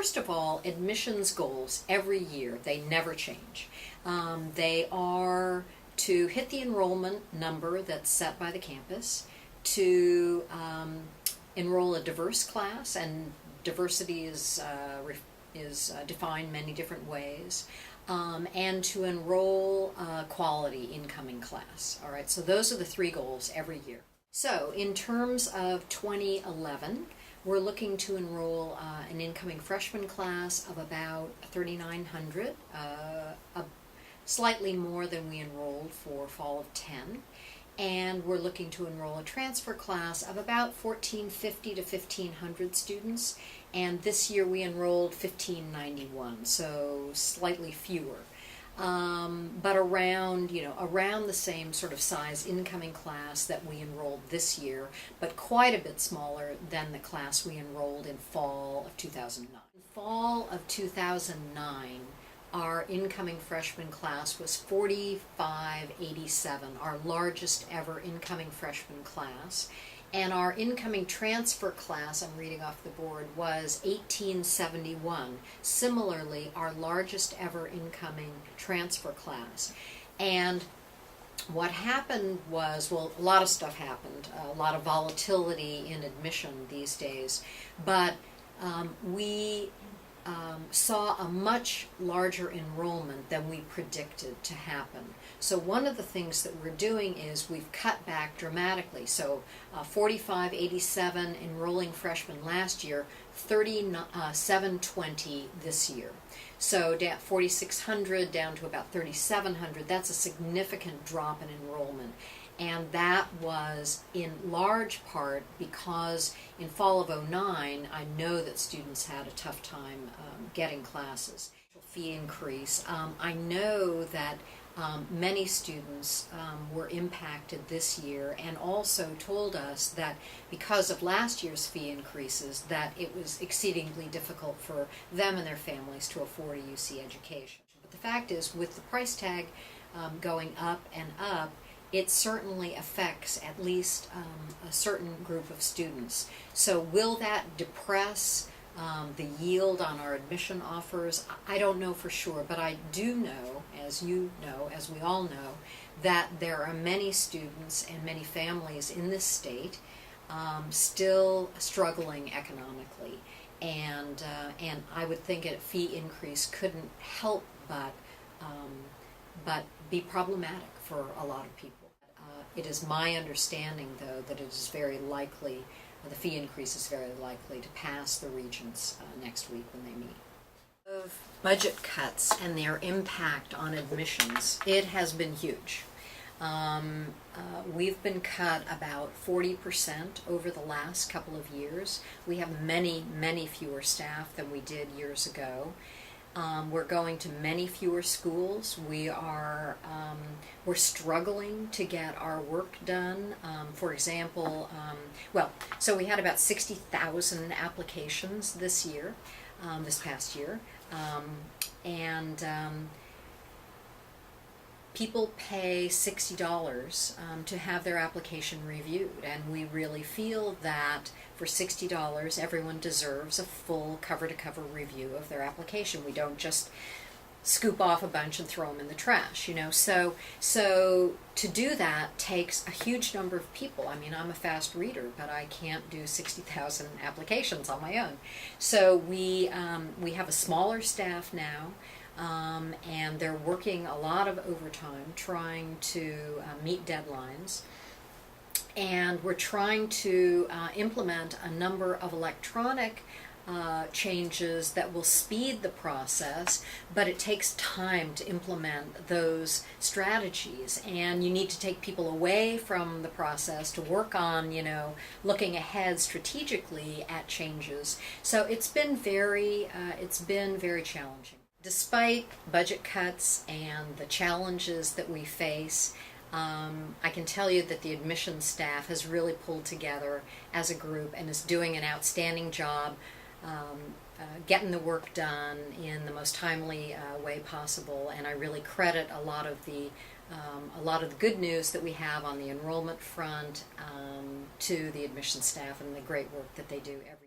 first of all, admissions goals every year, they never change. They are to hit the enrollment number that's set by the campus, to enroll a diverse class, and diversity is defined many different ways, and to enroll a quality incoming class. All right, so those are the three goals every year. So in terms of 2011, we're looking to enroll an incoming freshman class of about 3,900, slightly more than we enrolled for fall of 10. And we're looking to enroll a transfer class of about 1,450 to 1,500 students. And this year we enrolled 1,591, so slightly fewer. But around the same sort of size incoming class that we enrolled this year, but quite a bit smaller than the class we enrolled in fall of 2009. In fall of 2009, our incoming freshman class was 4,587, our largest ever incoming freshman class. And our incoming transfer class, I'm reading off the board, was 1871. Similarly, our largest ever incoming transfer class. And what happened was, well, a lot of stuff happened, a lot of volatility in admission these days, but we saw a much larger enrollment than we predicted to happen. So one of the things that we're doing is we've cut back dramatically. So 4,587 enrolling freshmen last year, 3,720 this year. So 4,600 down to about 3,700. That's a significant drop in enrollment. And that was in large part because in fall of 2009, I know that students had a tough time getting classes. Fee increase. I know that many students were impacted this year, and also told us that because of last year's fee increases that it was exceedingly difficult for them and their families to afford a UC education. But the fact is, with the price tag going up and up, it certainly affects at least a certain group of students. So will that depress the yield on our admission offers? I don't know for sure, but I do know, as you know, as we all know, that there are many students and many families in this state still struggling economically, and I would think a fee increase couldn't help but be problematic for a lot of people. It is my understanding, though, that it is very likely, the fee increase is very likely to pass the regents next week when they meet. Of budget cuts and their impact on admissions, it has been huge. We've been cut about 40% over the last couple of years. We have many, many fewer staff than we did years ago. We're going to many fewer schools. We're struggling to get our work done. For example, so we had about 60,000 applications this past year, and people pay $60 to have their application reviewed, and we really feel that for $60 everyone deserves a full cover-to-cover review of their application. We don't just scoop off a bunch and throw them in the trash, So to do that takes a huge number of people. I mean, I'm a fast reader, but I can't do 60,000 applications on my own. So we have a smaller staff now. And they're working a lot of overtime trying to meet deadlines. And we're trying to implement a number of electronic changes that will speed the process, but it takes time to implement those strategies, and you need to take people away from the process to work on, looking ahead strategically at changes. So it's been very challenging. Despite budget cuts and the challenges that we face, I can tell you that the admissions staff has really pulled together as a group and is doing an outstanding job getting the work done in the most timely way possible. And I really credit a lot of the good news that we have on the enrollment front to the admissions staff and the great work that they do every